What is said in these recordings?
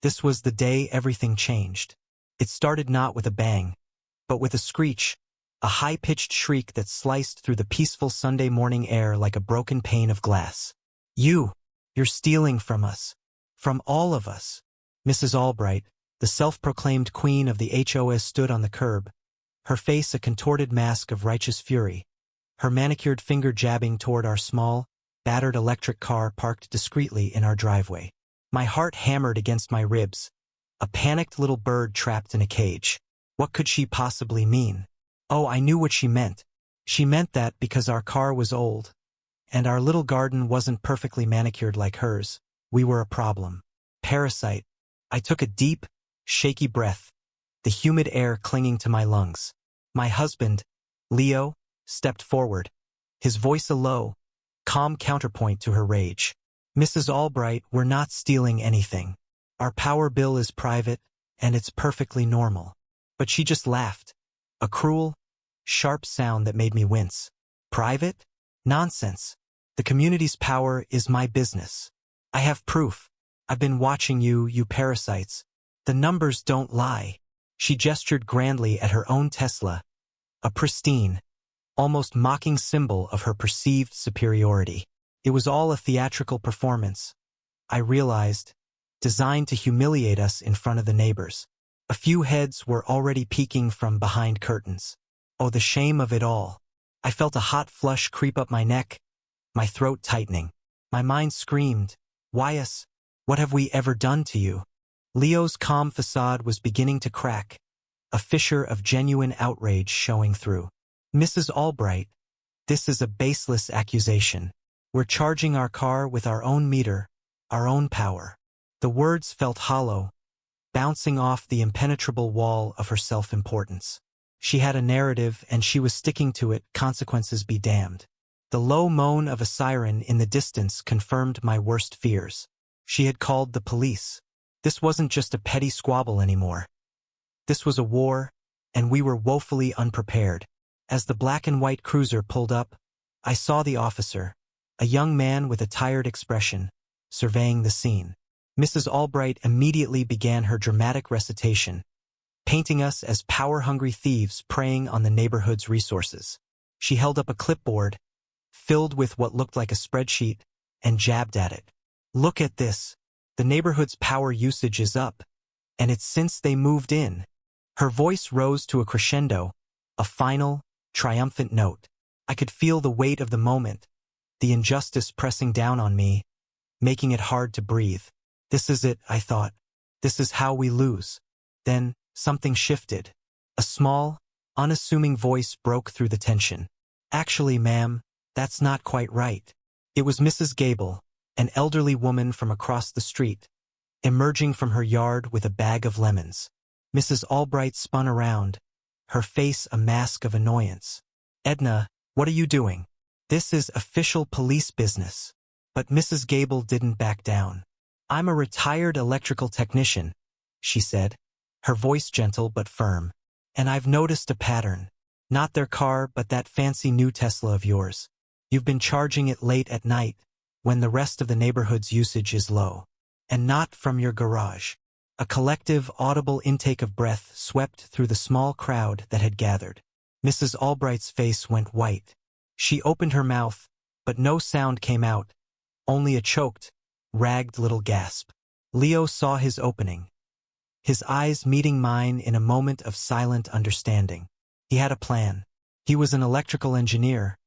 This was the day everything changed. It started not with a bang, but with a screech, a high-pitched shriek that sliced through the peaceful Sunday morning air like a broken pane of glass. You're stealing from us. From all of us. Mrs. Albright, the self-proclaimed queen of the HOA, stood on the curb, her face a contorted mask of righteous fury, her manicured finger jabbing toward our small, battered electric car parked discreetly in our driveway. My heart hammered against my ribs, a panicked little bird trapped in a cage. What could she possibly mean? Oh, I knew what she meant. She meant that because our car was old, and our little garden wasn't perfectly manicured like hers, we were a problem. Parasite. I took a deep, shaky breath, the humid air clinging to my lungs. My husband, Leo, stepped forward, his voice a low, calm counterpoint to her rage. Mrs. Albright, we're not stealing anything. Our power bill is private, and it's perfectly normal. But she just laughed, a cruel, sharp sound that made me wince. Private? Nonsense. The community's power is my business. I have proof. I've been watching you, you parasites. The numbers don't lie. She gestured grandly at her own Tesla, a pristine, almost mocking symbol of her perceived superiority. It was all a theatrical performance, I realized, designed to humiliate us in front of the neighbors. A few heads were already peeking from behind curtains. Oh, the shame of it all. I felt a hot flush creep up my neck, my throat tightening. My mind screamed, Wyas, what have we ever done to you? Leo's calm facade was beginning to crack, a fissure of genuine outrage showing through. Mrs. Albright, this is a baseless accusation. We're charging our car with our own meter, our own power. The words felt hollow, bouncing off the impenetrable wall of her self-importance. She had a narrative and she was sticking to it, consequences be damned. The low moan of a siren in the distance confirmed my worst fears. She had called the police. This wasn't just a petty squabble anymore. This was a war, and we were woefully unprepared. As the black and white cruiser pulled up, I saw the officer, a young man with a tired expression, surveying the scene. Mrs. Albright immediately began her dramatic recitation, painting us as power-hungry thieves preying on the neighborhood's resources. She held up a clipboard, filled with what looked like a spreadsheet, and jabbed at it. Look at this. The neighborhood's power usage is up, and it's since they moved in. Her voice rose to a crescendo, a final, triumphant note. I could feel the weight of the moment, the injustice pressing down on me, making it hard to breathe. This is it, I thought. This is how we lose. Then, something shifted. A small, unassuming voice broke through the tension. Actually, ma'am, that's not quite right. It was Mrs. Gable, an elderly woman from across the street, emerging from her yard with a bag of lemons. Mrs. Albright spun around, her face a mask of annoyance. Edna, what are you doing? This is official police business. But Mrs. Gable didn't back down. I'm a retired electrical technician, she said, her voice gentle but firm. And I've noticed a pattern. Not their car, but that fancy new Tesla of yours. You've been charging it late at night, when the rest of the neighborhood's usage is low. And not from your garage. A collective, audible intake of breath swept through the small crowd that had gathered. Mrs. Albright's face went white. She opened her mouth, but no sound came out, only a choked, ragged little gasp. Leo saw his opening, his eyes meeting mine in a moment of silent understanding. He had a plan. He was an electrical engineer,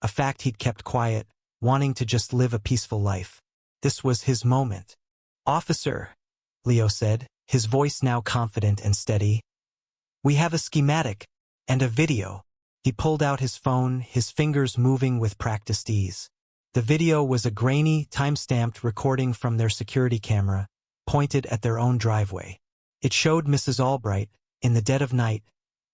a fact he'd kept quiet, wanting to just live a peaceful life. This was his moment. Officer, Leo said, his voice now confident and steady. We have a schematic and a video. He pulled out his phone, his fingers moving with practiced ease. The video was a grainy, time-stamped recording from their security camera, pointed at their own driveway. It showed Mrs. Albright, in the dead of night,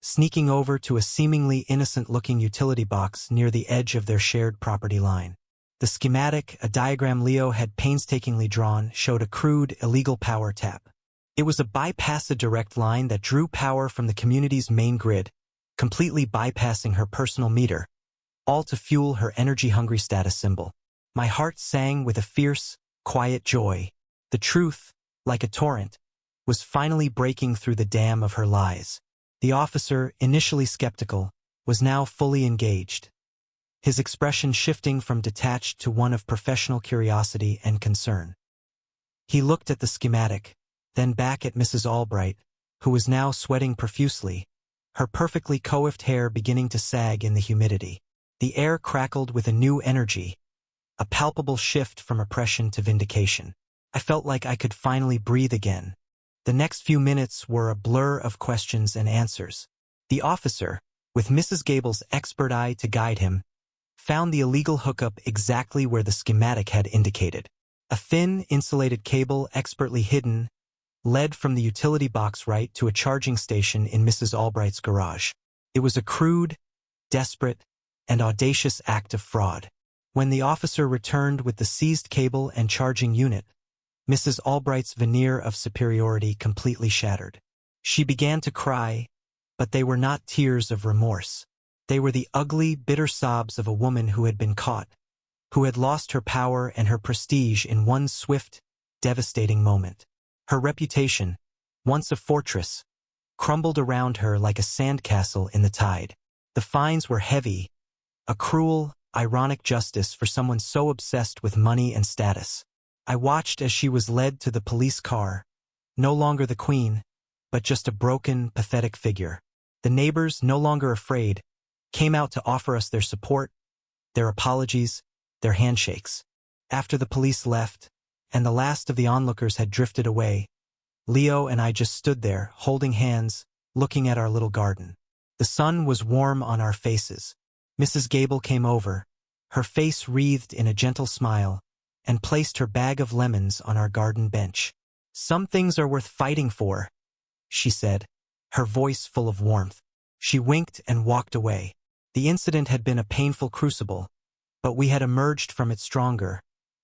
sneaking over to a seemingly innocent-looking utility box near the edge of their shared property line. The schematic, a diagram Leo had painstakingly drawn, showed a crude, illegal power tap. It was a bypass-a-direct line that drew power from the community's main grid, completely bypassing her personal meter, all to fuel her energy-hungry status symbol. My heart sang with a fierce, quiet joy. The truth, like a torrent, was finally breaking through the dam of her lies. The officer, initially skeptical, was now fully engaged, his expression shifting from detached to one of professional curiosity and concern. He looked at the schematic, then back at Mrs. Albright, who was now sweating profusely, her perfectly coiffed hair beginning to sag in the humidity. The air crackled with a new energy, a palpable shift from oppression to vindication. I felt like I could finally breathe again. The next few minutes were a blur of questions and answers. The officer, with Mrs. Gable's expert eye to guide him, found the illegal hookup exactly where the schematic had indicated. A thin, insulated cable expertly hidden led from the utility box right to a charging station in Mrs. Albright's garage. It was a crude, desperate, and audacious act of fraud. When the officer returned with the seized cable and charging unit, Mrs. Albright's veneer of superiority completely shattered. She began to cry, but they were not tears of remorse. They were the ugly, bitter sobs of a woman who had been caught, who had lost her power and her prestige in one swift, devastating moment. Her reputation, once a fortress, crumbled around her like a sandcastle in the tide. The fines were heavy, a cruel, ironic justice for someone so obsessed with money and status. I watched as she was led to the police car, no longer the queen, but just a broken, pathetic figure. The neighbors, no longer afraid, came out to offer us their support, their apologies, their handshakes. After the police left, and the last of the onlookers had drifted away, Leo and I just stood there, holding hands, looking at our little garden. The sun was warm on our faces. Mrs. Gable came over, her face wreathed in a gentle smile, and placed her bag of lemons on our garden bench. "Some things are worth fighting for," she said, her voice full of warmth. She winked and walked away. The incident had been a painful crucible, but we had emerged from it stronger,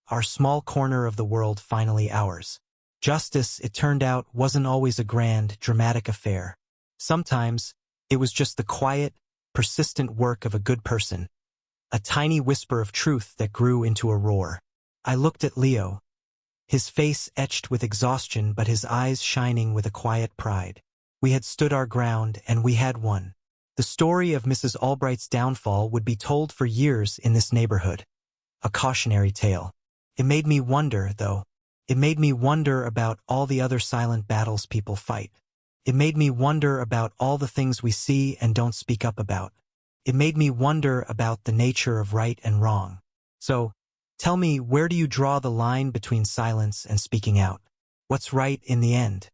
our small corner of the world finally ours. Justice, it turned out, wasn't always a grand, dramatic affair. Sometimes, it was just the quiet, persistent work of a good person, a tiny whisper of truth that grew into a roar. I looked at Leo, his face etched with exhaustion but his eyes shining with a quiet pride. We had stood our ground and we had won. The story of Mrs. Albright's downfall would be told for years in this neighborhood, a cautionary tale. It made me wonder, though. It made me wonder about all the other silent battles people fight. It made me wonder about all the things we see and don't speak up about. It made me wonder about the nature of right and wrong. So, tell me, where do you draw the line between silence and speaking out? What's right in the end?